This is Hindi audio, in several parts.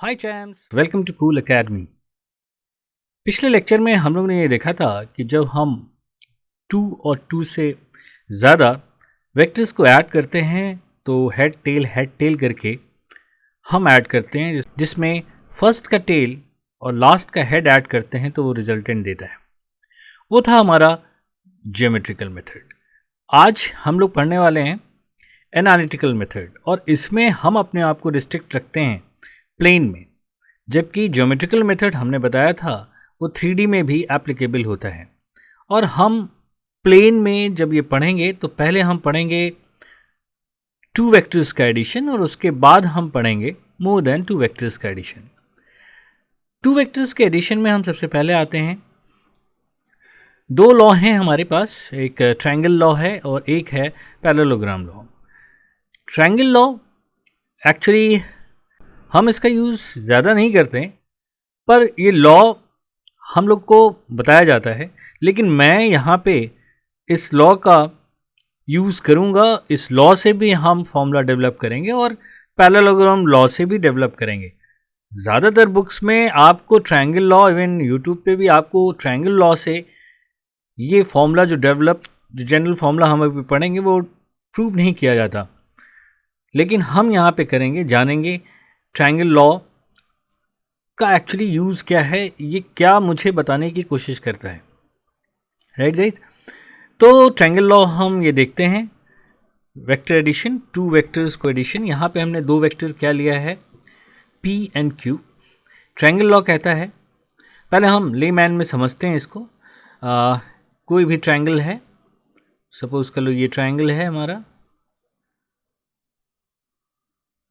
Hi champs, welcome to cool academy. पिछले लेक्चर में हम लोग ने ये देखा था कि जब हम 2 और 2 से ज़्यादा वेक्टर्स को ऐड करते हैं तो हेड टेल करके हम ऐड करते हैं, जिसमें फर्स्ट का टेल और लास्ट का हेड ऐड करते हैं तो वो रिजल्टेंट देता है। वो था हमारा ज्योमेट्रिकल मेथड। आज हम लोग पढ़ने वाले हैं एनालिटिकल मेथड, और इसमें हम अपने आप को रिस्ट्रिक्ट रखते हैं प्लेन में, जबकि ज्योमेट्रिकल मेथड हमने बताया था वो 3D में भी एप्लीकेबल होता है। और हम प्लेन में जब ये पढ़ेंगे तो पहले हम पढ़ेंगे 2 वेक्टर्स का एडिशन और उसके बाद हम पढ़ेंगे मोर देन 2 वेक्टर्स का एडिशन। 2 वेक्टर्स के एडिशन में हम सबसे पहले आते हैं, 2 लॉ हैं हमारे पास, एक ट्रायंगल लॉ है और एक है parallelogram law. Triangle law actually हम इसका यूज़ ज़्यादा नहीं करते, पर ये लॉ हम लोग को बताया जाता है, लेकिन मैं यहाँ पे इस लॉ का यूज़ करूँगा। इस लॉ से भी हम फॉर्मूला डेवलप करेंगे और पैरेललोग्राम लॉ से भी डेवलप करेंगे। ज़्यादातर बुक्स में आपको ट्रायंगल लॉ, इवन यूट्यूब पे भी आपको ट्रायंगल लॉ से ये फॉर्मूला जो जनरल फॉर्मूला हम अभी पढ़ेंगे वो प्रूव नहीं किया जाता, लेकिन हम यहाँ पे करेंगे, जानेंगे ट्रायंगल लॉ का एक्चुअली यूज़ क्या है, ये क्या मुझे बताने की कोशिश करता है। राइट गाइस, तो ट्रायंगल लॉ हम ये देखते हैं, वेक्टर एडिशन, 2 वेक्टर्स को एडिशन। यहाँ पे हमने 2 वेक्टर क्या लिया है, P and Q। Triangle law कहता है, पहले हम लेमैन में समझते हैं इसको। कोई भी ट्रायंगल है, सपोज कर लो ये ट्रायंगल है हमारा,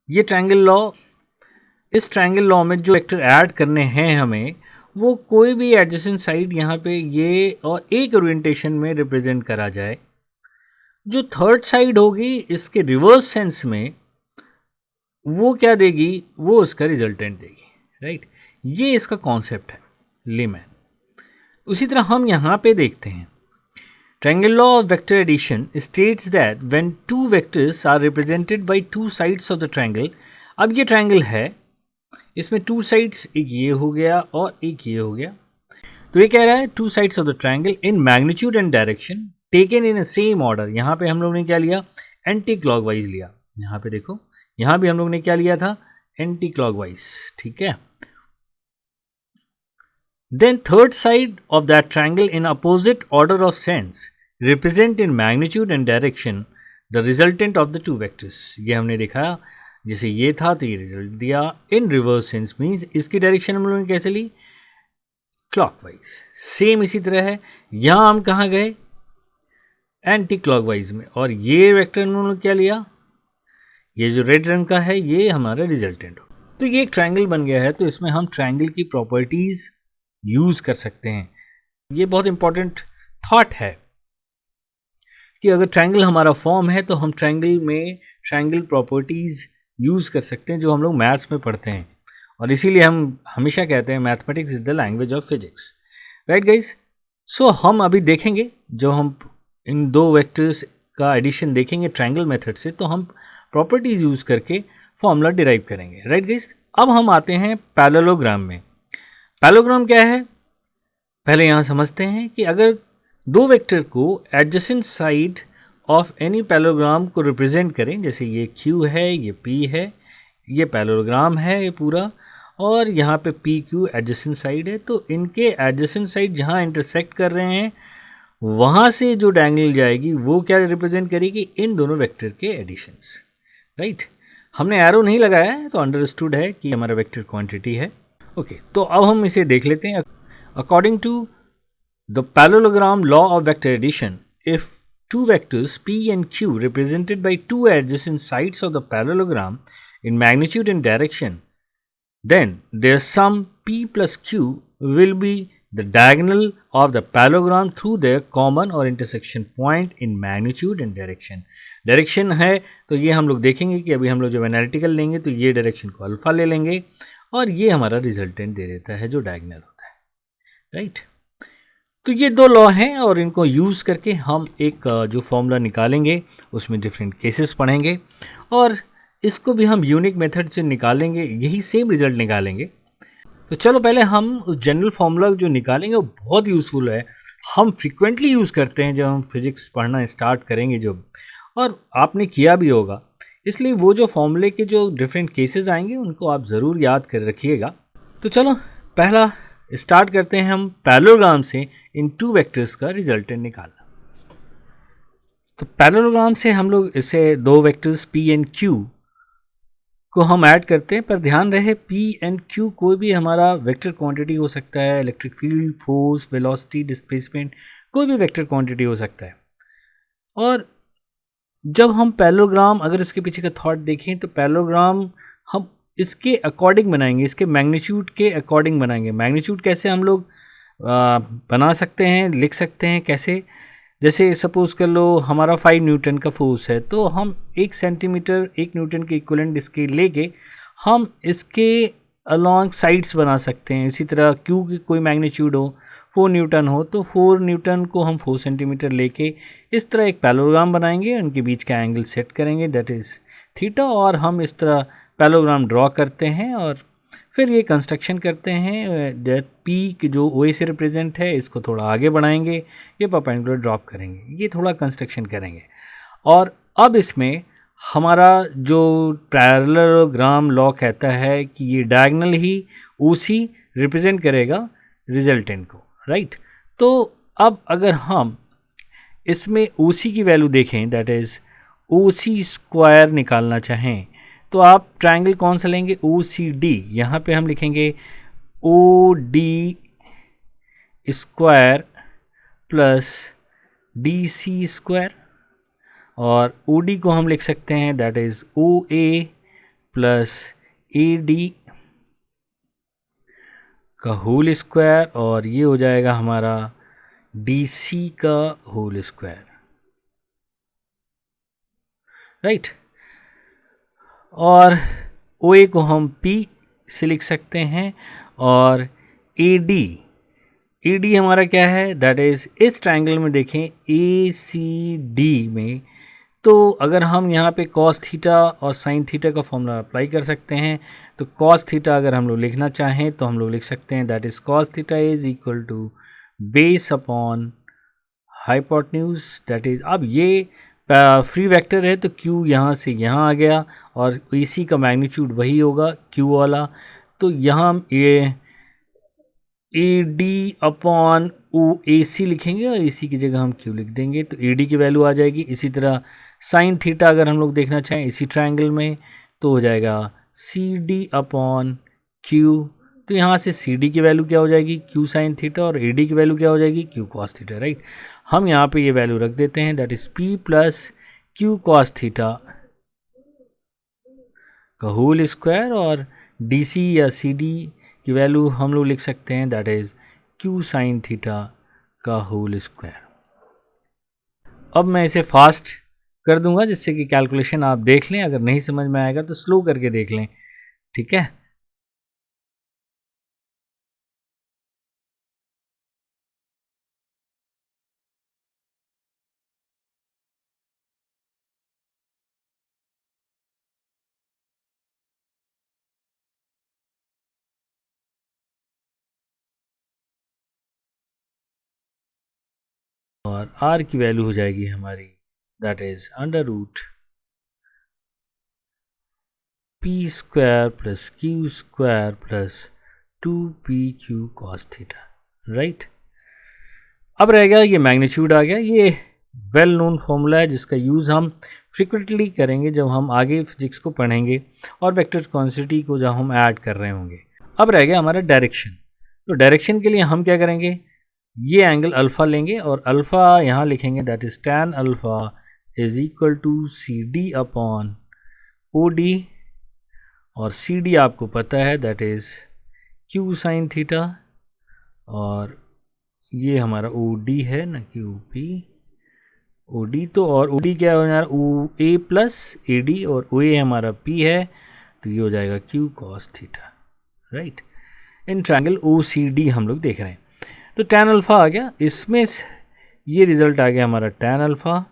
ये ट्रायंगल लॉ, इस ट्रायंगल लॉ में जो वेक्टर ऐड करने हैं हमें, वो कोई भी एडजेसेंट साइड यहाँ पे ये और एक ओरिएंटेशन में रिप्रेजेंट करा जाए। जो थर्ड साइड होगी इसके रिवर्स सेंस में वो क्या देगी, वो उसका रिजल्टेंट देगी। राइट, ये इसका कॉन्सेप्ट है लेमैन। उसी तरह हम यहाँ पे देखते हैं, triangle law of vector addition states that when 2 vectors are represented by 2 sides of the triangle. अब ये ट्रायंगल है, इसमें 2 साइड्स, एक ये हो गया और एक ये हो गया, तो ये कह रहा है 2 sides of the triangle in magnitude and direction taken in a same order. यहाँ पे हम लोग ने क्या लिया, एंटी क्लॉकवाइज लिया। यहाँ पे देखो, यहाँ भी हम लोग ने क्या लिया था, एंटी क्लॉकवाइज। ठीक है, then third side of that triangle in opposite order of sense represent in magnitude and direction the resultant of the 2 vectors. ये हमने देखा, जैसे ये था तो ये रिजल्ट दिया। इन रिवर्स सेंस मीन्स इसकी डायरेक्शन हम लोगों ने कैसे ली, क्लॉकवाइज। सेम इसी तरह है, यहाँ हम कहाँ गए, एंटी क्लॉकवाइज में, और ये वेक्टर हम लोगों ने क्या लिया, ये जो रेड रंग का है ये हमारा रिजल्टेंट हो। तो ये एक ट्रायंगल बन गया है, तो इसमें हम ट्रायंगल की प्रॉपर्टीज यूज कर सकते हैं। ये बहुत इंपॉर्टेंट थॉट है कि अगर ट्रायंगल हमारा फॉर्म है तो हम ट्रायंगल में ट्रायंगल प्रॉपर्टीज यूज़ कर सकते हैं जो हम लोग मैथ्स में पढ़ते हैं, और इसीलिए हम हमेशा कहते हैं mathematics is the language of physics. Right guys, so हम अभी देखेंगे, जो हम इन 2 वेक्टर्स का एडिशन देखेंगे ट्रायंगल मेथड से, तो हम प्रॉपर्टीज यूज़ करके फॉर्मूला डिराइव करेंगे। राइट गाइज, अब हम आते हैं पैरेललोग्राम में। पैरेललोग्राम क्या है, पहले यहाँ समझते हैं कि अगर 2 वेक्टर को adjacent side of any parallelogram को रिप्रेजेंट करें, जैसे ये Q है, ये P है, ये पैरेललोग्राम है ये पूरा, और यहाँ पे PQ एडजेसेंट साइड है, तो इनके एडजेसेंट साइड जहाँ इंटरसेक्ट कर रहे हैं वहाँ से जो डायगोनल जाएगी वो क्या रिप्रेजेंट करेगी, इन दोनों वेक्टर के एडिशंस। राइट, हमने एरो नहीं लगाया है तो अंडरस्टूड है कि हमारा वेक्टर क्वांटिटी है। ओके, तो अब हम इसे देख लेते हैं। According to the parallelogram law of vector addition, if 2 vectors P and Q represented by 2 adjacent sides of the parallelogram in magnitude and direction, then their sum P plus Q will be the diagonal of the parallelogram through their common or intersection point in magnitude and direction. Direction है तो ये हम लोग देखेंगे कि अभी हम लोग जब एनालिटिकल लेंगे तो ये डायरेक्शन को अल्फा ले लेंगे और ये हमारा रिजल्टेंट दे देता है जो डायगोनल होता है। राइट, तो ये 2 लॉ हैं और इनको यूज़ करके हम एक जो फॉर्मूला निकालेंगे उसमें डिफरेंट केसेस पढ़ेंगे और इसको भी हम यूनिक मेथड से निकालेंगे, यही सेम रिजल्ट निकालेंगे। तो चलो पहले हम उस जनरल फार्मूला जो निकालेंगे वो बहुत यूज़फुल है, हम फ्रिक्वेंटली यूज़ करते हैं जब हम फिज़िक्स पढ़ना स्टार्ट करेंगे जब, और आपने किया भी होगा, इसलिए वो जो फॉर्मूले के जो डिफरेंट केसेस आएंगे उनको आप ज़रूर याद कर रखिएगा। तो चलो पहला स्टार्ट करते हैं हम पैरेललोग्राम से इन टू वेक्टर्स का रिजल्टेंट निकालना। तो पैरेललोग्राम से हम लोग इसे दो वेक्टर्स पी एंड क्यू को हम ऐड करते हैं, पर ध्यान रहे पी एंड क्यू कोई भी हमारा वेक्टर क्वांटिटी हो सकता है, electric field, force, velocity, displacement, कोई भी वेक्टर क्वांटिटी हो सकता है। और जब हम पैरेललोग्राम, अगर इसके पीछे का थॉट देखें तो पैरेललोग्राम हम इसके अकॉर्डिंग बनाएंगे, इसके मैग्नीट्यूड के अकॉर्डिंग बनाएंगे। मैग्नीट्यूड कैसे हम लोग बना सकते हैं, लिख सकते हैं कैसे, जैसे सपोज कर लो हमारा 5 न्यूटन का फोर्स है, तो हम 1 सेंटीमीटर 1 न्यूटन के इक्वलेंट इसके लेके हम इसके अलॉन्ग साइड्स बना सकते हैं। इसी तरह क्यू की कोई मैग्नीट्यूड हो 4 न्यूटन हो तो 4 न्यूटन को हम 4 सेंटीमीटर लेके इस तरह एक पैरेललोग्राम बनाएंगे, उनके बीच का एंगल सेट करेंगे, दैट इज़ थीटा, और हम इस तरह पैरेललोग्राम ड्रॉ करते हैं और फिर ये कंस्ट्रक्शन करते हैं। दैट पी की जो ओ ए से रिप्रेजेंट है इसको थोड़ा आगे बढ़ाएंगे, ये परपेंडिकुलर ड्रॉप करेंगे, ये थोड़ा कंस्ट्रक्शन करेंगे। और अब इसमें हमारा जो पैरेललोग्राम लॉ कहता है कि ये डायगोनल ही ओ सी रिप्रेजेंट करेगा रिजल्टेंट को, राइट। तो अब अगर हम इसमें ओ सी की वैल्यू देखें, that is O C square निकालना चाहें, तो आप ट्रायंगल कौन सा लेंगे, ओ सी डी। यहाँ पे हम लिखेंगे O D square plus D C square, और ओ डी को हम लिख सकते हैं that is O A plus A D का होल स्क्वायर, और ये हो जाएगा हमारा डी सी का होल स्क्वायर, राइट। और ओ ए को हम पी से लिख सकते हैं, और ए डी हमारा क्या है, दैट इज़ इस ट्रायंगल में देखें ए सी डी में, तो अगर हम यहाँ पे कॉस थीटा और साइन थीटा का फॉर्मूला अप्लाई कर सकते हैं, तो कॉस थीटा अगर हम लोग लिखना चाहें तो हम लोग लिख सकते हैं that is cos theta is equal to base upon hypotenuse, that is, अब ये फ्री वेक्टर है तो q यहाँ से यहाँ आ गया और AC का मैग्नीट्यूड वही होगा q वाला, तो यहाँ ये ए डी अपॉन ओ ए सी लिखेंगे और AC की जगह हम q लिख देंगे, तो AD की वैल्यू आ जाएगी। इसी तरह साइन थीटा अगर हम लोग देखना चाहें इसी ट्रायंगल में तो हो जाएगा CD अपॉन q, तो यहाँ से CD की वैल्यू क्या हो जाएगी q साइन थीटा, और AD की वैल्यू क्या हो जाएगी q कॉस थीटा, राइट। हम यहाँ पे ये वैल्यू रख देते हैं that is P plus q cos theta का होल स्क्वायर, और DC या CD की वैल्यू हम लोग लिख सकते हैं that is q sine theta का होल स्क्वायर। अब मैं इसे फास्ट कर दूंगा जिससे कि कैलकुलेशन आप देख लें, अगर नहीं समझ में आएगा तो स्लो करके देख लें, ठीक है। और r की वैल्यू हो जाएगी हमारी that is under root P square plus Q square plus 2pq cos theta, right. अब रह गया ये मैग्नीट्यूड आ गया, ये वेल नोन फॉर्मूला है जिसका यूज़ हम फ्रिक्वेंटली करेंगे जब हम आगे फिजिक्स को पढ़ेंगे और वेक्टर क्वांटिटी को जब हम ऐड कर रहे होंगे। अब रह गया हमारा डायरेक्शन, तो डायरेक्शन के लिए हम क्या करेंगे, ये एंगल अल्फ़ा लेंगे और अल्फ़ा यहाँ लिखेंगे that is tan alpha is equal to C D upon O D, और सी डी आपको पता है that is Q sine theta, और ये हमारा ओ डी है ना, क्यू पी ओ डी, तो और ओ डी क्या हो जाएगा ओ ए प्लस ए डी, और ओ ए हमारा पी है तो ये हो जाएगा Q cos theta, right. In triangle O C D हम लोग देख रहे हैं, तो tan अल्फ़ा आ गया, इसमें ये रिज़ल्ट आ गया हमारा tan अल्फ़ा,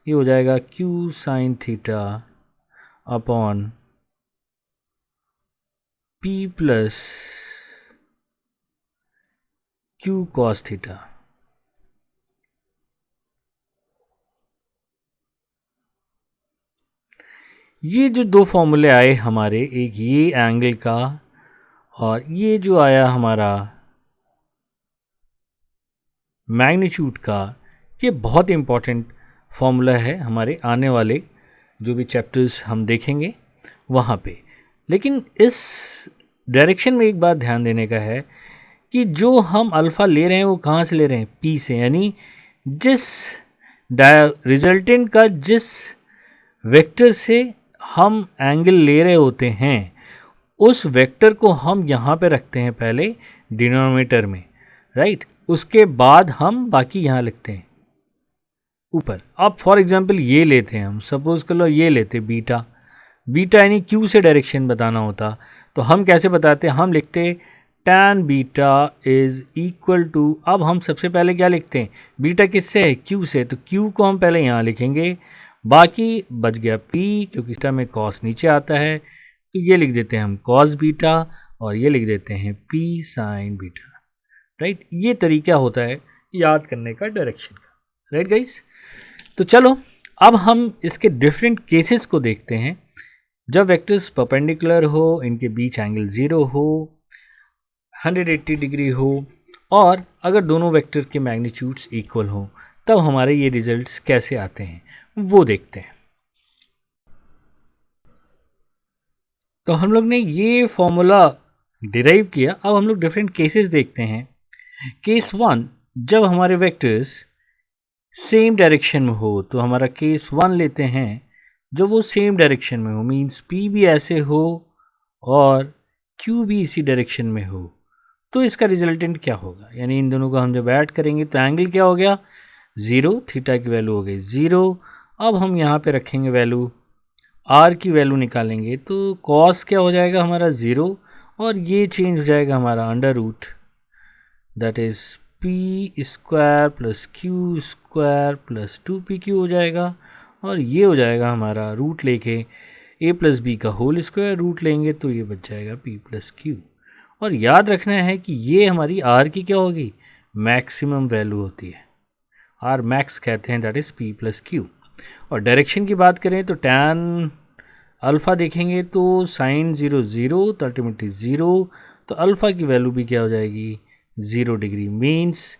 ये हो जाएगा q sine theta upon P plus Q cos theta. ये जो दो फॉर्मूले आए हमारे, एक ये एंगल का और ये जो आया हमारा मैग्नीट्यूड का, ये बहुत इम्पॉर्टेंट फॉर्मूला है हमारे आने वाले जो भी चैप्टर्स हम देखेंगे वहाँ पे। लेकिन इस डायरेक्शन में एक बात ध्यान देने का है कि जो हम अल्फ़ा ले रहे हैं वो कहाँ से ले रहे हैं, P से, यानी जिस रिजल्टेंट का जिस वेक्टर से हम एंगल ले रहे होते हैं उस वेक्टर को हम यहाँ पे रखते हैं पहले डिनोमिनेटर में, राइट। उसके बाद हम बाकी यहाँ लिखते हैं ऊपर। अब फॉर एग्जांपल ये लेते हैं हम, सपोज कर लो ये लेते बीटा, बीटा यानी क्यू से डायरेक्शन बताना होता तो हम कैसे बताते, हम लिखते tan beta is equal to, अब हम सबसे पहले क्या लिखते हैं, बीटा किससे है, क्यू से, तो क्यू को हम पहले यहाँ लिखेंगे, बाकी बच गया p क्योंकि इस में cos नीचे आता है तो ये लिख देते हैं हम cos बीटा और ये लिख देते हैं p sin बीटा, राइट। ये तरीका होता है याद करने का डायरेक्शन का, राइट गाइस। तो चलो अब हम इसके डिफरेंट केसेस को देखते हैं जब वेक्टर्स परपेंडिकुलर हो, इनके बीच एंगल 0 हो, 180 डिग्री हो और अगर दोनों वेक्टर के मैग्नीट्यूड्स इक्वल हो, तब हमारे ये रिजल्ट्स कैसे आते हैं वो देखते हैं। तो हम लोग ने ये फॉर्मूला डिराइव किया, अब हम लोग डिफरेंट केसेस देखते हैं। केस 1, जब हमारे वेक्टर्स सेम डायरेक्शन में हो, तो हमारा केस 1 लेते हैं जो वो सेम डायरेक्शन में हो, मीन्स P भी ऐसे हो और Q भी इसी डायरेक्शन में हो, तो इसका रिजल्टेंट क्या होगा, यानी इन दोनों को हम जब ऐड करेंगे तो एंगल क्या हो गया 0, थीटा की वैल्यू हो गई 0। अब हम यहाँ पे रखेंगे वैल्यू, r की वैल्यू निकालेंगे तो cos क्या हो जाएगा हमारा 0 और ये चेंज हो जाएगा हमारा under root, that is p square plus Q square plus 2pq हो जाएगा और ये हो जाएगा हमारा रूट लेके a प्लस बी का होल स्क्वायर, रूट लेंगे तो ये बच जाएगा p प्लस क्यू। और याद रखना है कि ये हमारी r की क्या होगी, मैक्सिमम वैल्यू होती है, r मैक्स कहते हैं, that is p plus Q. और डायरेक्शन की बात करें तो tan अल्फ़ा देखेंगे तो साइन 0 0 तो अल्टीमेटली 0, तो अल्फ़ा की वैल्यू भी क्या हो जाएगी 0 डिग्री, मीन्स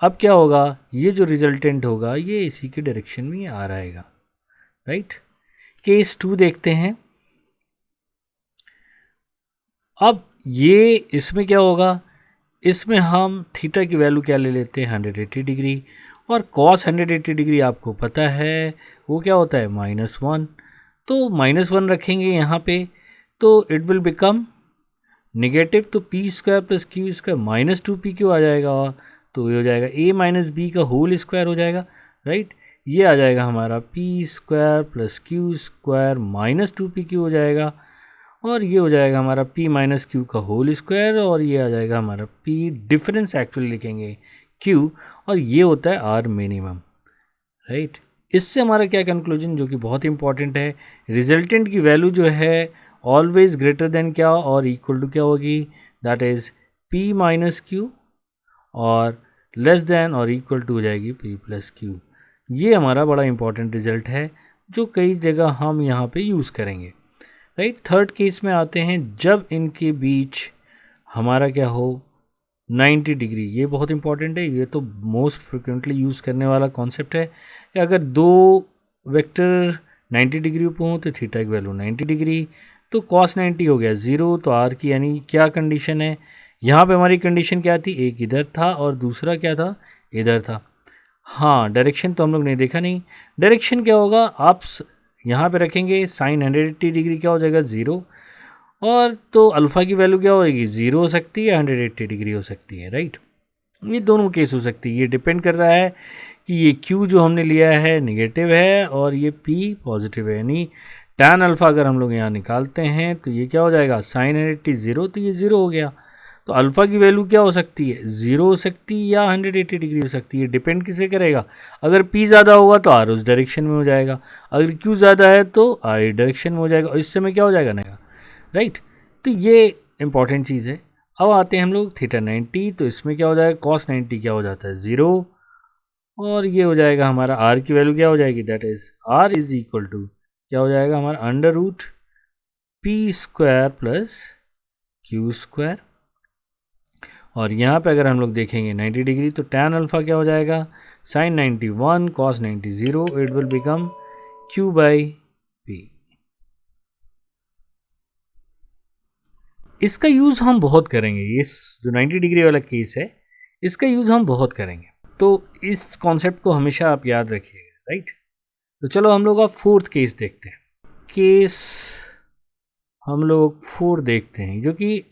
अब क्या होगा, ये जो रिजल्टेंट होगा ये इसी के डायरेक्शन में आ रहेगा, राइट। केस 2 देखते हैं। अब ये इसमें क्या होगा, इसमें हम थीटा की वैल्यू क्या ले लेते हैं 180 डिग्री और cos 180 डिग्री आपको पता है वो क्या होता है -1, तो -1 रखेंगे यहाँ पे तो इट विल बिकम नेगेटिव, तो p square plus Q square -2pq आ जाएगा, तो ये हो जाएगा a माइनस बी का होल स्क्वायर हो जाएगा, राइट। ये आ जाएगा हमारा p square plus Q square -2pq हो जाएगा और ये हो जाएगा हमारा p माइनस क्यू का होल स्क्वायर और ये आ जाएगा हमारा p, डिफरेंस एक्चुअली लिखेंगे q और ये होता है r मिनिमम, राइट। इससे हमारा क्या कंक्लूजन, जो कि बहुत इंपॉर्टेंट है, रिजल्टेंट की वैल्यू जो है ऑलवेज ग्रेटर देन क्या और इक्वल टू क्या होगी, that is p minus Q और लेस देन और इक्वल टू हो जाएगी p प्लस क्यू। ये हमारा बड़ा इंपॉर्टेंट रिजल्ट है जो कई जगह हम यहाँ पे यूज़ करेंगे, राइट। थर्ड केस में आते हैं जब इनके बीच हमारा क्या हो 90 डिग्री, ये बहुत इंपॉर्टेंट है, ये तो मोस्ट फ्रिक्वेंटली यूज़ करने वाला कॉन्सेप्ट है कि अगर दो वेक्टर 90 डिग्री पर हों तो थीटा की वैल्यू 90 डिग्री, तो cos 90 हो गया 0, तो r की यानी क्या कंडीशन है, यहाँ पे हमारी कंडीशन क्या थी, एक इधर था और दूसरा क्या था इधर था। हाँ, डायरेक्शन तो हम लोग ने देखा नहीं, डायरेक्शन क्या होगा, आप यहाँ पे रखेंगे साइन 180 डिग्री क्या हो जाएगा 0 और तो अल्फ़ा की वैल्यू क्या होगी 0 हो सकती है 180 डिग्री हो सकती है, राइट। ये दोनों केस हो सकती है, ये डिपेंड कर रहा है कि ये q जो हमने लिया है निगेटिव है और ये p पॉजिटिव है, यानी tan अल्फ़ा अगर हम लोग यहाँ निकालते हैं तो ये क्या हो जाएगा साइन 180 0, तो ये 0 हो गया, तो अल्फ़ा की वैल्यू क्या हो सकती है, 0 हो सकती है या 180 डिग्री हो सकती है। डिपेंड किसे करेगा, अगर P ज़्यादा होगा तो R उस डायरेक्शन में हो जाएगा, अगर Q ज़्यादा है तो R इस डायरेक्शन में हो जाएगा, और इस समय क्या हो जाएगा ना, राइट। तो ये इंपॉर्टेंट चीज़ है। अब आते हैं हम लोग थीटा 90, तो इसमें क्या हो जाएगा, कॉस 90 क्या हो जाता है, 0, और ये हो जाएगा हमारा R की वैल्यू क्या हो जाएगी, that is R is equal to क्या हो जाएगा हमारा under root P square plus Q square. और यहाँ पे अगर हम लोग देखेंगे 90 डिग्री, तो tan अल्फ़ा क्या हो जाएगा, sine 91 cos 90 0, it will become q by P. इसका यूज़ हम बहुत करेंगे, इस जो 90 डिग्री वाला केस है इसका यूज़ हम बहुत करेंगे, तो इस कॉन्सेप्ट को हमेशा आप याद रखिएगा, राइट। तो चलो हम लोग अब फोर्थ केस देखते हैं। केस हम लोग 4 देखते हैं जो कि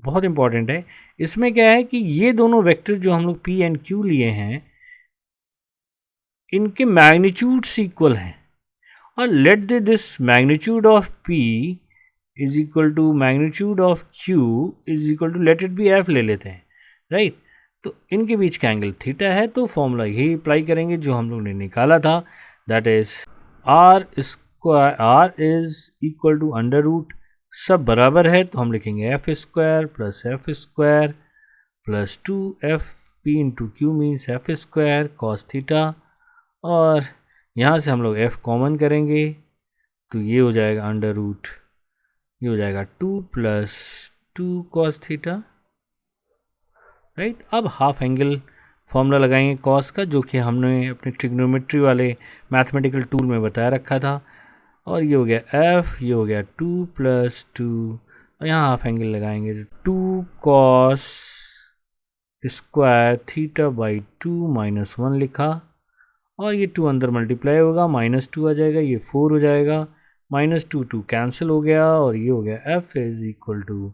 बहुत इंपॉर्टेंट है। इसमें क्या है कि ये दोनों वेक्टर जो हम लोग P एंड Q लिए हैं इनके मैग्नीट्यूड्स इक्वल हैं, और let the this magnitude of P is equal to magnitude of Q is equal to, let it be F ले लेते हैं, राइट। तो इनके बीच का एंगल थीटा है, तो फॉर्मूला यही अप्लाई करेंगे जो हम लोग ने निकाला था, that is R square, R is equal to under root, सब बराबर है तो हम लिखेंगे F square plus 2FP into Q means F square cos theta, और यहाँ से हम लोग F कॉमन करेंगे तो ये हो जाएगा अंडर रूट, ये हो जाएगा 2 प्लस 2 कॉस थीटा, राइट। अब हाफ एंगल फॉर्मूला लगाएंगे कॉस का, जो कि हमने अपने ट्रिग्नोमेट्री वाले मैथमेटिकल टूल में बताया रखा था, और ये हो गया F, ये हो गया 2 प्लस 2, और यहाँ हाफ एंगल लगाएंगे 2 cos square theta by 2 minus 1 लिखा, और ये 2 अंदर मल्टीप्लाई होगा, माइनस 2 आ जाएगा, ये 4 हो जाएगा, माइनस 2 कैंसिल हो गया, और ये हो गया F is equal to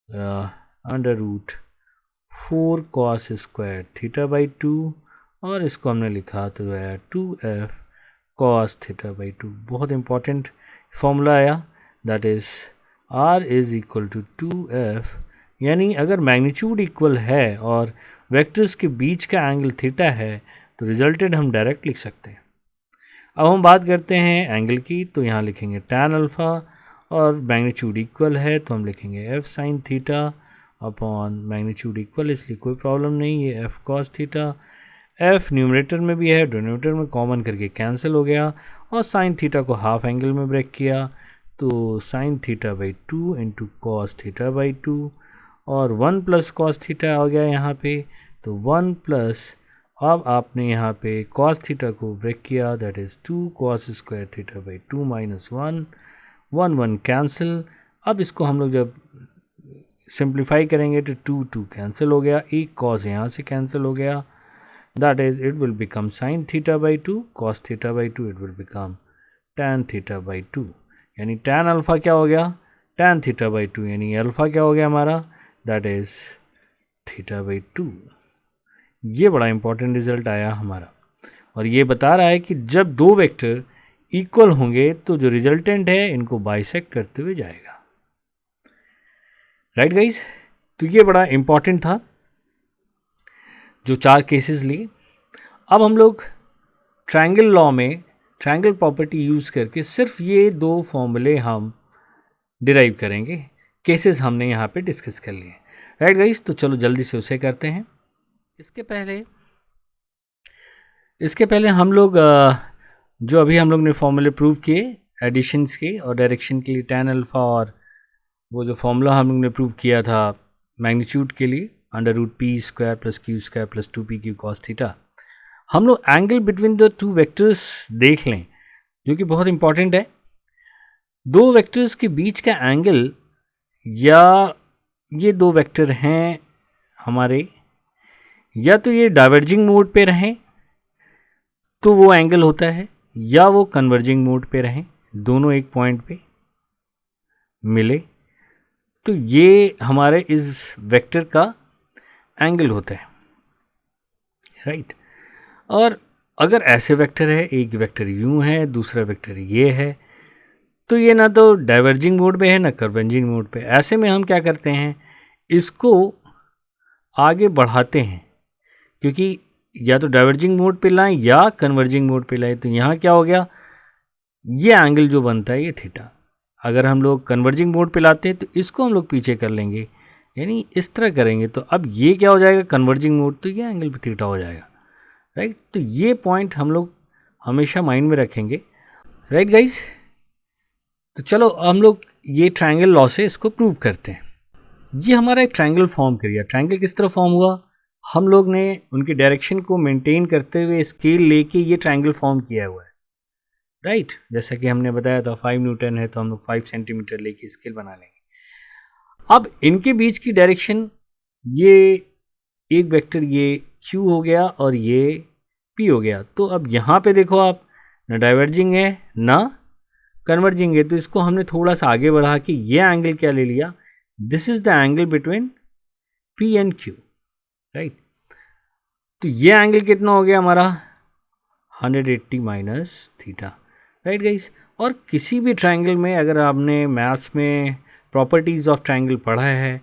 under root 4 cos square theta by 2, और इसको हमने लिखा तो है 2F कॉस थीटा बाई 2। बहुत इंपॉर्टेंट फॉर्मूला आया, that is R is equal to 2F, यानी अगर मैग्नीट्यूड इक्वल है और वेक्टर्स के बीच का एंगल थीटा है तो रिजल्टेड हम डायरेक्ट लिख सकते हैं। अब हम बात करते हैं एंगल की, तो यहाँ लिखेंगे tan अल्फ़ा, और मैग्नीट्यूड इक्वल है तो हम लिखेंगे F sine theta upon magnitude equal, इसलिए कोई प्रॉब्लम नहीं, ये F cos theta, F numerator में भी है, डिनोमिनेटर में कॉमन करके कैंसिल हो गया, और साइन थीटा को हाफ एंगल में ब्रेक किया तो sine theta by 2 into cos theta by 2, और 1 प्लस कॉस थीटा आ गया यहाँ पे, तो 1 प्लस, अब आपने यहाँ पे कॉस थीटा को ब्रेक किया, that is 2 cos square theta by 2 minus 1, 1 cancel. अब इसको हम लोग जब सिंप्लीफाई करेंगे तो 2 कैंसिल हो गया, एक कॉस यहाँ से कैंसिल हो गया, that is it will become sin theta by 2 cos theta by 2, it will become tan theta by 2, यानी tan अल्फ़ा क्या हो गया, tan theta by 2, यानी अल्फ़ा क्या हो गया हमारा, that is theta by 2। ये बड़ा इंपॉर्टेंट रिजल्ट आया हमारा, और ये बता रहा है कि जब दो वेक्टर इक्वल होंगे तो जो रिजल्टेंट है इनको बाइसेक्ट करते हुए जाएगा, राइट गाइस। तो ये बड़ा इंपॉर्टेंट था जो 4 केसेस लिए। अब हम लोग ट्रायंगल लॉ में ट्रायंगल प्रॉपर्टी यूज़ करके सिर्फ ये 2 फॉर्मूले हम डिराइव करेंगे, केसेस हमने यहाँ पे डिस्कस कर लिए, राइट गाइस। तो चलो जल्दी से उसे करते हैं। इसके पहले हम लोग जो अभी हम लोग ने फॉर्मूले प्रूव किए एडिशंस के और डायरेक्शन के लिए, tan अल्फ़ा, और वो जो फॉर्मूला हम लोग ने प्रूव किया था मैग्नीट्यूड के लिए, under root P square plus Q square plus 2PQ cos theta, हम लोग एंगल बिटवीन द 2 वेक्टर्स देख लें, जो कि बहुत इंपॉर्टेंट है। 2 वेक्टर्स के बीच का एंगल, या ये 2 वेक्टर हैं हमारे, या तो ये डाइवर्जिंग मोड पे रहें तो वो एंगल होता है, या वो कन्वर्जिंग मोड पे रहें, दोनों एक पॉइंट पे मिले तो ये हमारे इस वेक्टर का एंगल होता है, राइट। और अगर ऐसे वेक्टर है, एक वेक्टर यूं है दूसरा वेक्टर ये है, तो ये ना तो डाइवर्जिंग मोड पे है ना कन्वर्जिंग मोड पे। ऐसे में हम क्या करते हैं, इसको आगे बढ़ाते हैं, क्योंकि या तो डाइवर्जिंग मोड पे लाएं या कन्वर्जिंग मोड पे लाएं। तो यहाँ क्या हो गया, ये एंगल जो बनता है ये थीटा। अगर हम लोग कन्वर्जिंग मोड पे लाते हैं तो इसको हम लोग पीछे कर लेंगे, यानी इस तरह करेंगे। तो अब ये क्या हो जाएगा, कन्वर्जिंग मोड, तो ये एंगल भी थीटा हो जाएगा, राइट। तो ये पॉइंट हम लोग हमेशा माइंड में रखेंगे, राइट गाइस। तो चलो हम लोग ये ट्रायंगल लॉ से इसको प्रूव करते हैं। ये हमारा एक ट्रायंगल फॉर्म कर गया। ट्रायंगल किस तरह फॉर्म हुआ, हम लोग ने उनकी डायरेक्शन को मेंटेन करते हुए स्केल लेके ये ट्रायंगल फॉर्म किया हुआ है, राइट। जैसा कि हमने बताया था 5 न्यूटन है तो हम लोग 5 सेंटीमीटर लेके स्केल बना लेंगे। अब इनके बीच की डायरेक्शन, ये एक वेक्टर ये Q हो गया और ये P हो गया। तो अब यहाँ पे देखो आप, ना डाइवर्जिंग है ना कन्वर्जिंग है, तो इसको हमने थोड़ा सा आगे बढ़ा के ये एंगल क्या ले लिया, this is the angle between P and Q, right. तो ये एंगल कितना हो गया हमारा 180 माइनस थीटा, राइट गाइस। और किसी भी ट्रायंगल में अगर आपने मैथ्स में प्रॉपर्टीज़ ऑफ ट्रायंगल पढ़ा है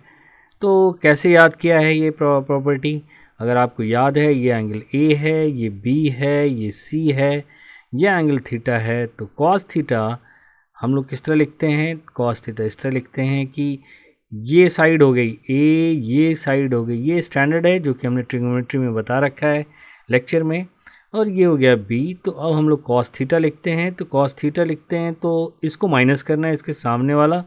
तो कैसे याद किया है ये प्रॉपर्टी, अगर आपको याद है, ये एंगल A है, ये B है, ये C है, ये एंगल थीटा है। तो कॉस थीटा हम लोग किस तरह लिखते हैं, कॉस थीटा इस तरह लिखते हैं कि ये साइड हो गई A, ये साइड हो गई, ये स्टैंडर्ड है जो कि हमने ट्रिग्नोमेट्री में बता रखा है लेक्चर में, और ये हो गया B। तो अब हम लोग कॉस थीटा लिखते हैं। तो कॉस थीटा लिखते हैं तो इसको माइनस करना है इसके सामने वाला,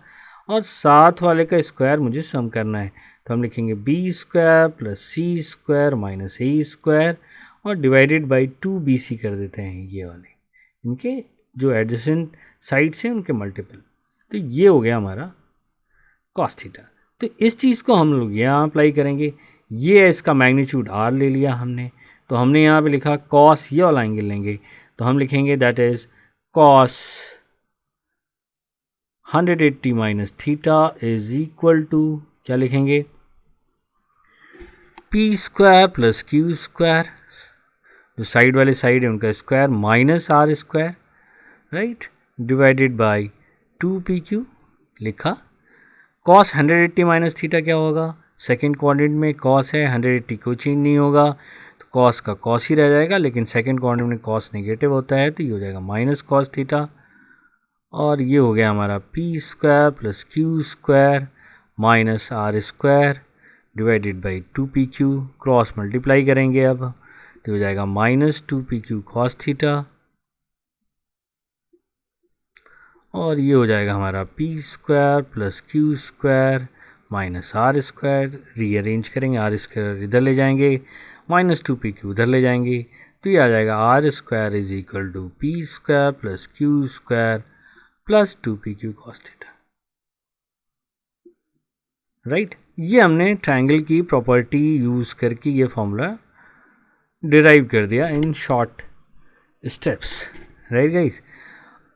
और साथ वाले का स्क्वायर मुझे सम करना है। तो हम लिखेंगे बी स्क्वायर प्लस सी स्क्वायर माइनस ए स्क्वायर और डिवाइडेड बाई 2bc कर देते हैं, ये वाले इनके जो एडजेसेंट साइड्स हैं उनके मल्टीपल। तो ये हो गया हमारा कॉस थीटा। तो इस चीज़ को हम लोग यहाँ अप्लाई करेंगे। ये है इसका मैग्नीट्यूड r ले लिया हमने, तो हमने यहाँ पे लिखा कॉस, ये वाला एंगल लेंगे तो हम लिखेंगे that is cos 180 minus theta is equal to, क्या लिखेंगे, P square plus Q square, जो साइड वाले साइड है उनका square, minus R square, right, divided by 2pq लिखा। कॉस 180 माइनस थीटा क्या होगा, सेकेंड क्वाड्रेंट में कॉस है, 180 को चेंज नहीं होगा तो कॉस का कॉस ही रह जाएगा, लेकिन सेकेंड क्वाड्रेंट में कॉस नेगेटिव होता है तो ये हो जाएगा माइनस कॉस थीटा। और ये हो गया हमारा P square plus Q square minus R square divided by 2pq, cross multiply करेंगे अब तो हो जाएगा माइनस 2pq कॉस थीटा, और ये हो जाएगा हमारा P square plus Q square minus R square. Rearrange करेंगे, आर स्क्वायर इधर ले जाएंगे, माइनस 2pq उधर ले जाएंगे, तो ये आ जाएगा R square is equal to P square plus Q square plus 2pq cos theta, right. ये हमने ट्रायंगल की प्रॉपर्टी यूज़ करके ये फॉर्मूला डिराइव कर दिया in short steps, right guys.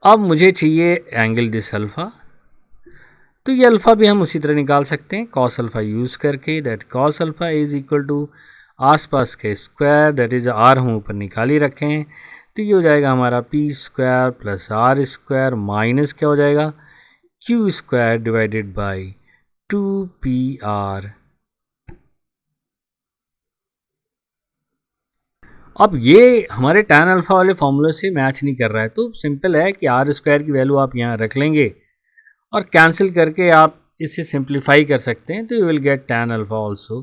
अब मुझे चाहिए एंगल दिस अल्फ़ा, तो ये अल्फ़ा भी हम उसी तरह निकाल सकते हैं कॉस अल्फ़ा यूज़ करके, that cos alpha is equal to आसपास के स्क्वायर, दैट इज़ आर हम ऊपर निकाल ही रखे हैं। तो ये हो जाएगा हमारा P square plus R square minus क्या हो जाएगा Q square divided by 2pr। अब ये हमारे tan अल्फ़ा वाले फॉर्मूले से मैच नहीं कर रहा है, तो सिंपल है कि आर स्क्वायर की वैल्यू आप यहाँ रख लेंगे और कैंसिल करके आप इसे सिंप्लीफाई कर सकते हैं, तो you will get tan alpha also,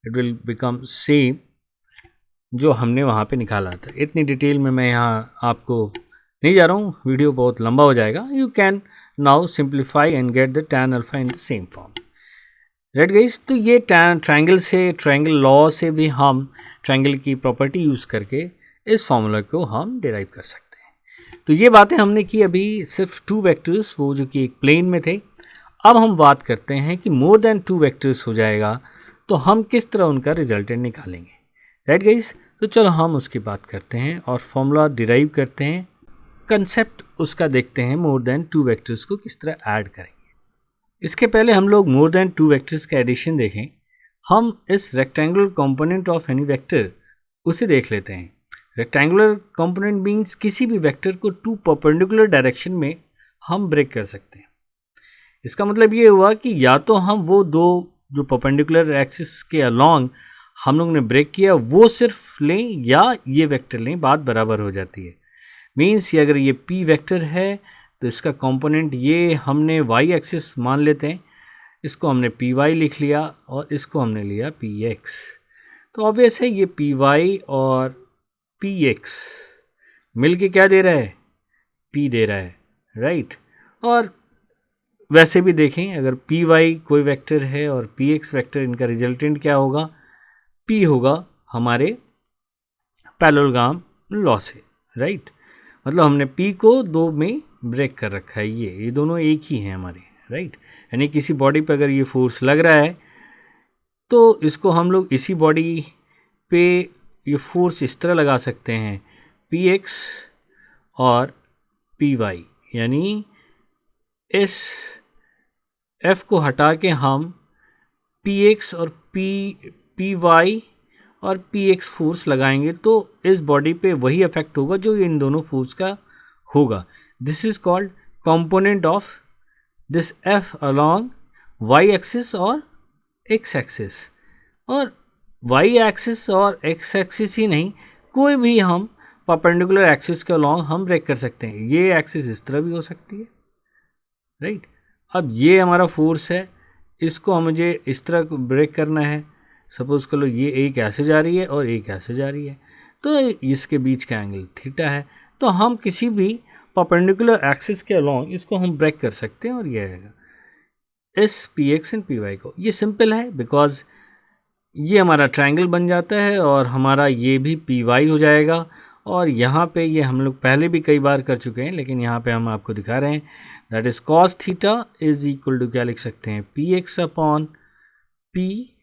it will become same जो हमने वहाँ पे निकाला था। इतनी डिटेल में मैं यहाँ आपको नहीं जा रहा हूँ, वीडियो बहुत लंबा हो जाएगा। You can now simplify and get the tan alpha in the same form, right guys. तो ये ट्रायंगल से, ट्रायंगल लॉ से भी हम ट्रायंगल की प्रॉपर्टी यूज़ करके इस फॉर्मूला को हम डिराइव कर सकते हैं। तो ये बातें हमने की अभी सिर्फ 2 वेक्टर्स, वो जो कि एक प्लेन में थे। अब हम बात करते हैं कि मोर देन 2 वेक्टर्स हो जाएगा तो हम किस तरह उनका रिजल्टेंट निकालेंगे, राइट गाइस। तो चलो हम उसकी बात करते हैं और फॉर्मूला डिराइव करते हैं, कंसेप्ट उसका देखते हैं, मोर देन 2 वेक्टर्स को किस तरह ऐड करेंगे। इसके पहले हम लोग मोर देन 2 वेक्टर्स का एडिशन देखें। हम इस rectangular component of any vector उसे देख लेते हैं। रेक्टेंगुलर कंपोनेंट मीन्स किसी भी वेक्टर को 2 परपेंडिकुलर डायरेक्शन में हम ब्रेक कर सकते हैं। इसका मतलब ये हुआ कि या तो हम वो 2 जो परपेंडिकुलर एक्सिस के अलॉन्ग हम लोग ने ब्रेक किया वो सिर्फ लें या ये वेक्टर लें, बात बराबर हो जाती है। मीन्स अगर ये p वेक्टर है तो इसका कंपोनेंट ये हमने y एक्सिस मान लेते हैं, इसको हमने py लिख लिया और इसको हमने लिया px। तो ऑब्वियस है ये py और px मिल के क्या दे रहा है, p दे रहा है, राइट। और वैसे भी देखें अगर py कोई वेक्टर है और px वेक्टर, इनका रिजल्टेंट क्या होगा, p होगा हमारे पैरेललोग्राम लॉ से, राइट। मतलब हमने p को दो में ब्रेक कर रखा है, ये दोनों एक ही हैं हमारे, राइट। यानी किसी बॉडी पे अगर ये फोर्स लग रहा है तो इसको हम लोग इसी बॉडी पे ये फोर्स इस तरह लगा सकते हैं px और py, यानी इस f को हटा के हम px और py और px फोर्स लगाएंगे तो इस बॉडी पे वही इफेक्ट होगा जो इन दोनों फोर्स का होगा। This is called component of this f along y axis और x एक्सिस। और y एक्सिस और x एक्सिस ही नहीं, कोई भी हम परपेंडिकुलर एक्सिस के अलोंग हम ब्रेक कर सकते हैं। ये एक्सिस इस तरह भी हो सकती है, राइट। अब ये हमारा फोर्स है, इसको मुझे इस तरह ब्रेक करना है। सपोज कर लो ये एक ऐसे जा रही है और एक ऐसे जा रही है, तो इसके बीच का एंगल थीटा है। तो हम किसी भी परपेंडिकुलर एक्सिस के अलोंग इसको हम ब्रेक कर सकते हैं और ये आएगा इस P X and P Y को। ये सिंपल है बिकॉज ये हमारा ट्रायंगल बन जाता है और हमारा ये भी पी वाई हो जाएगा। और यहाँ पे ये हम लोग पहले भी कई बार कर चुके हैं, लेकिन यहाँ पे हम आपको दिखा रहे हैं। That is cos theta is equal to क्या लिख सकते हैं, पी एक्स अपॉन पी।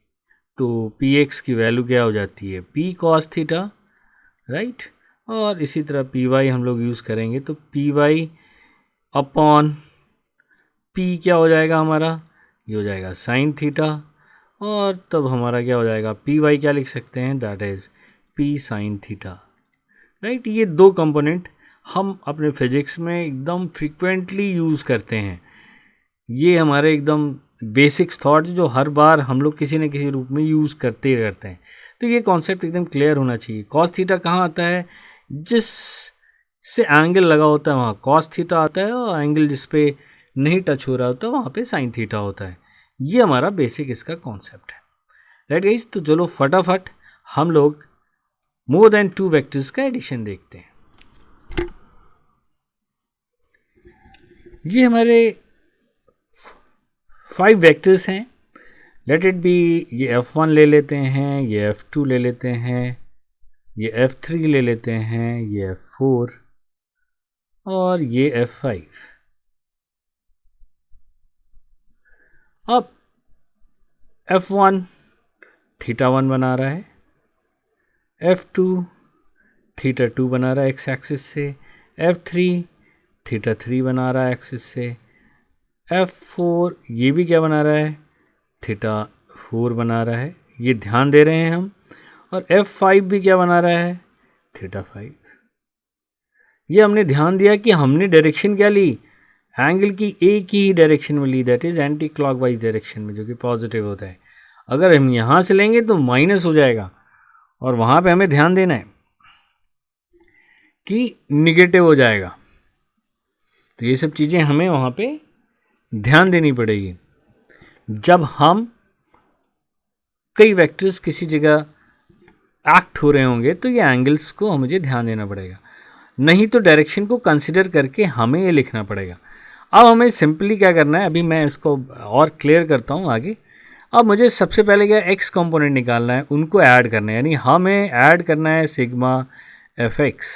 तो पी एक्स की वैल्यू क्या हो जाती है, पी कॉस थीटा, राइट। और इसी तरह पी वाई हम लोग यूज़ करेंगे तो पी वाई अपॉन पी क्या हो जाएगा हमारा, ये हो जाएगा साइन थीटा। और तब हमारा क्या हो जाएगा, पी वाई क्या लिख सकते हैं, that is P sine theta, right. ये दो कंपोनेंट हम अपने फिजिक्स में एकदम फ्रीक्वेंटली यूज़ करते हैं। ये हमारे एकदम बेसिक्स थॉट जो हर बार हम लोग किसी न किसी रूप में यूज़ करते ही रहते हैं। तो ये कॉन्सेप्ट एकदम क्लियर होना चाहिए। कॉस थीटा कहाँ आता है, जिस से एंगल लगा होता है वहाँ कॉस थीटा आता है, और एंगल जिस पे नहीं टच हो रहा होता वहाँ पे साइन थीटा होता है। ये हमारा बेसिक इसका कॉन्सेप्ट है, राइट गाइस। तो चलो फटाफट हम लोग मोर देन टू वेक्टर्स का एडिशन देखते हैं। ये हमारे 5 वेक्टर्स हैं। लेट इट बी, ये f1 ले लेते हैं, ये f2 ले लेते हैं, ये f3 ले लेते हैं, ये f4 और ये f5। अब f1 थीटा 1 बना रहा है, f2 थीटा 2 बना रहा है एक्स एक्सिस से, f3 थीटा 3 बना रहा है एक्सिस से, f4 ये भी क्या बना रहा है, थीटा 4 बना रहा है, ये ध्यान दे रहे हैं हम। और f5 भी क्या बना रहा है, थीटा 5। ये हमने ध्यान दिया कि हमने डायरेक्शन क्या ली, एंगल की एक ही डायरेक्शन में ली, that is anticlockwise direction में, जो कि पॉजिटिव होता है। अगर हम यहाँ से लेंगे तो माइनस हो जाएगा, और वहाँ पे हमें ध्यान देना है कि निगेटिव हो जाएगा। तो ये सब चीज़ें हमें वहाँ पे ध्यान देनी पड़ेगी। जब हम कई वेक्टर्स किसी जगह एक्ट हो रहे होंगे तो ये एंगल्स को मुझे ध्यान देना पड़ेगा, नहीं तो डायरेक्शन को कंसिडर करके हमें ये लिखना पड़ेगा। अब हमें सिंपली क्या करना है, अभी मैं इसको और क्लियर करता हूँ आगे। अब मुझे सबसे पहले क्या एक्स कंपोनेंट निकालना है, उनको ऐड करना है, यानी हमें ऐड करना है sigma F X.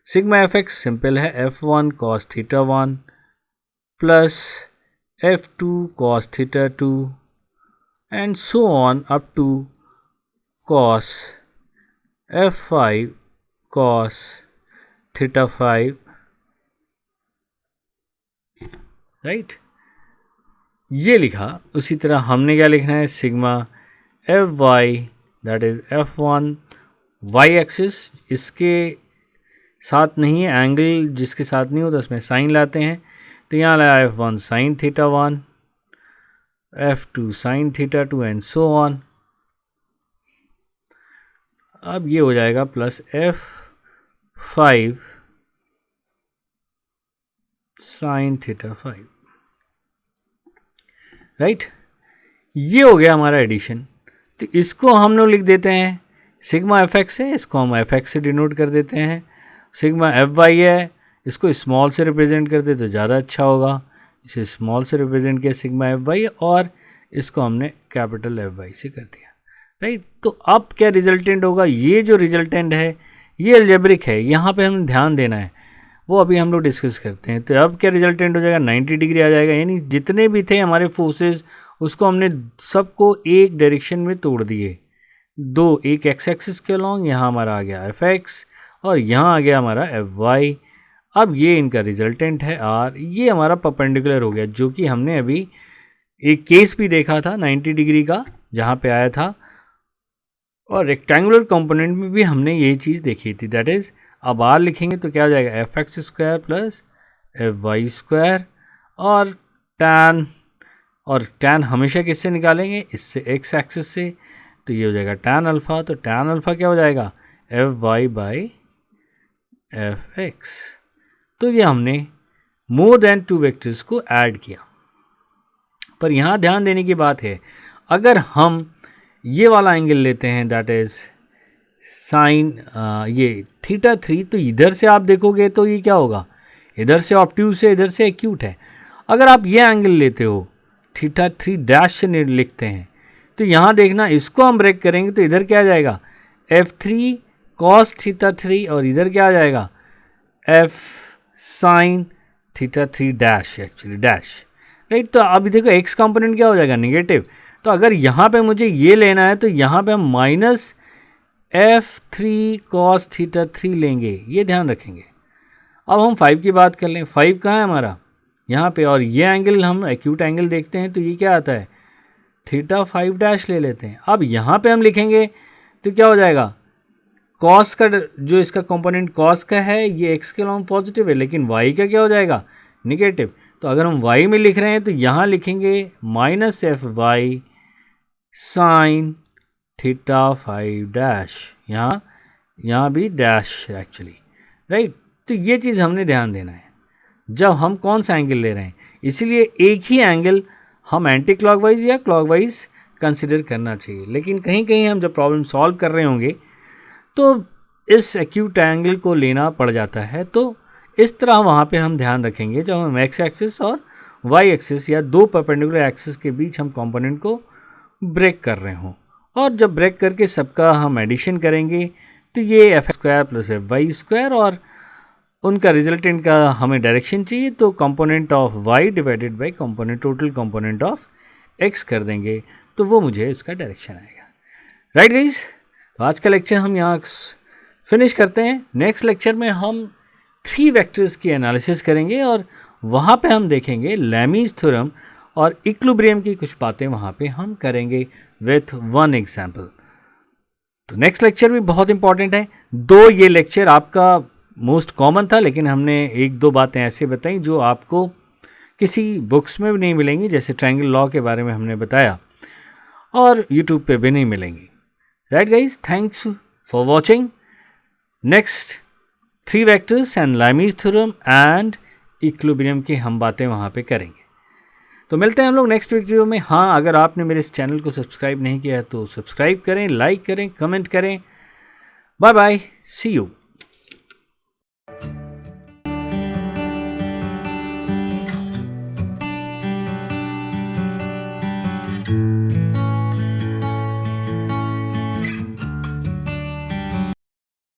Sigma F X simple है, f1 cos theta 1 plus f2 cos theta 2 and so on up to cos f5 cos theta 5, right. ये लिखा। उसी तरह हमने क्या लिखना है, sigma F Y that is f1 Y axis, इसके साथ नहीं है, एंगल जिसके साथ नहीं होता उसमें साइन लाते हैं। तो यहाँ लाया f1 sine theta 1 F2 sin theta 2 and so on. अब ये हो जाएगा plus F5 sin theta 5, right. ये हो गया हमारा एडिशन। तो इसको हम लोग लिख देते हैं सिग्मा एफ एक्स है, इसको हम एफ एक्स से डिनोट कर देते हैं। सिग्मा एफ वाई है, इसको स्मॉल से रिप्रेजेंट करते तो ज़्यादा अच्छा होगा। इसे स्मॉल से रिप्रेजेंट किया सिग्मा एफ वाई, और इसको हमने कैपिटल एफ वाई से कर दिया, राइट। तो अब क्या रिजल्टेंट होगा? ये जो रिजल्टेंट है ये अलजेब्रिक है, यहाँ पे हमें ध्यान देना है, वो अभी हम लोग डिस्कस करते हैं। तो अब क्या रिजल्टेंट हो जाएगा? 90 डिग्री आ जाएगा, यानी जितने भी थे हमारे फोर्सेस उसको हमने सबको एक डायरेक्शन में तोड़ दिए। दो, एक एक्स एक्सिस के अलॉन्ग, यहाँ हमारा आ गया एफ एक्स और यहाँ आ गया हमारा एफ वाई। अब ये इनका रिजल्टेंट है आर, ये हमारा परपेंडिकुलर हो गया, जो कि हमने अभी एक केस भी देखा था 90 डिग्री का जहाँ पे आया था, और रेक्टेंगुलर कंपोनेंट में भी हमने ये चीज़ देखी थी। दैट इज़ अब आर लिखेंगे तो क्या हो जाएगा? F X square plus F Y square, और टैन हमेशा किससे निकालेंगे? इससे, एक्स एक्सिस से। तो ये हो जाएगा टैन अल्फ़ा। तो टैन अल्फ़ा क्या हो जाएगा? F Y by F X. तो ये हमने मोर देन टू वेक्टर्स को ऐड किया। पर यहाँ ध्यान देने की बात है, अगर हम ये वाला एंगल लेते हैं, दैट इज साइन ये थीटा 3, तो इधर से आप देखोगे तो ये क्या होगा? इधर से ऑब्ट्यूज है, इधर से एक्यूट है। अगर आप ये एंगल लेते हो थीटा 3 डैश से लिखते हैं, तो यहाँ देखना, इसको हम ब्रेक करेंगे तो इधर क्या आ जाएगा? F3 cos थीटा 3, और इधर क्या आ जाएगा? F sine theta 3 dash, actually dash, right. तो अभी देखो एक्स कंपोनेंट क्या हो जाएगा? नेगेटिव। तो अगर यहाँ पे मुझे ये लेना है तो यहाँ पे हम माइनस F3 cos थीटा 3 लेंगे, ये ध्यान रखेंगे। अब हम 5 की बात कर लें। 5 कहाँ है हमारा? यहाँ पे। और ये एंगल हम एक्यूट एंगल देखते हैं तो ये क्या आता है? थीटा 5 डैश ले लेते हैं। अब यहाँ पे हम लिखेंगे तो क्या हो जाएगा? कॉस का जो इसका कंपोनेंट कॉस का है, ये एक्स के अलॉन्ग पॉजिटिव है, लेकिन वाई का क्या हो जाएगा? निगेटिव। तो अगर हम वाई में लिख रहे हैं तो यहाँ लिखेंगे minus F Y sine theta 5 dash, यहाँ भी डैश एक्चुअली, राइट। तो ये चीज़ हमने ध्यान देना है जब हम कौन सा एंगल ले रहे हैं। इसीलिए एक ही एंगल हम एंटी क्लॉकवाइज या क्लॉकवाइज कंसिडर करना चाहिए, लेकिन कहीं कहीं हम जब प्रॉब्लम सॉल्व कर रहे होंगे तो इस एक्यूट एंगल को लेना पड़ जाता है। तो इस तरह वहाँ पे हम ध्यान रखेंगे जब हम एक्स एक्सिस और वाई एक्सिस या दो परपेंडिकुलर एक्सिस के बीच हम कंपोनेंट को ब्रेक कर रहे हों, और जब ब्रेक करके सबका हम एडिशन करेंगे तो ये F square plus F Y square, और उनका रिजल्टेंट का हमें डायरेक्शन चाहिए तो component of Y divided by component total component of X कर देंगे, तो वो मुझे इसका डायरेक्शन आएगा, राइट गाइस। तो आज का लेक्चर हम यहाँ फिनिश करते हैं। नेक्स्ट लेक्चर में हम 3 वेक्टर्स की एनालिसिस करेंगे और वहाँ पे हम देखेंगे लैमीज थ्योरम और इक्विलिब्रियम की कुछ बातें वहाँ पे हम करेंगे विथ 1 एग्जाम्पल। तो नेक्स्ट लेक्चर भी बहुत इंपॉर्टेंट है। दो ये लेक्चर आपका मोस्ट कॉमन था, लेकिन हमने 1-2 बातें ऐसे बताई जो आपको किसी बुक्स में भी नहीं मिलेंगी, जैसे ट्रायंगल लॉ के बारे में हमने बताया, और यूट्यूब पे भी नहीं मिलेंगी, right guys. Thanks for watching. Next 3 vectors and Lami's theorem and equilibrium की हम बातें वहाँ पे करेंगे। तो मिलते हैं हम लोग नेक्स्ट वीडियो में। हाँ, अगर आपने मेरे इस चैनल को सब्सक्राइब नहीं किया है तो सब्सक्राइब करें, लाइक करें, कमेंट करें। Bye bye, see you.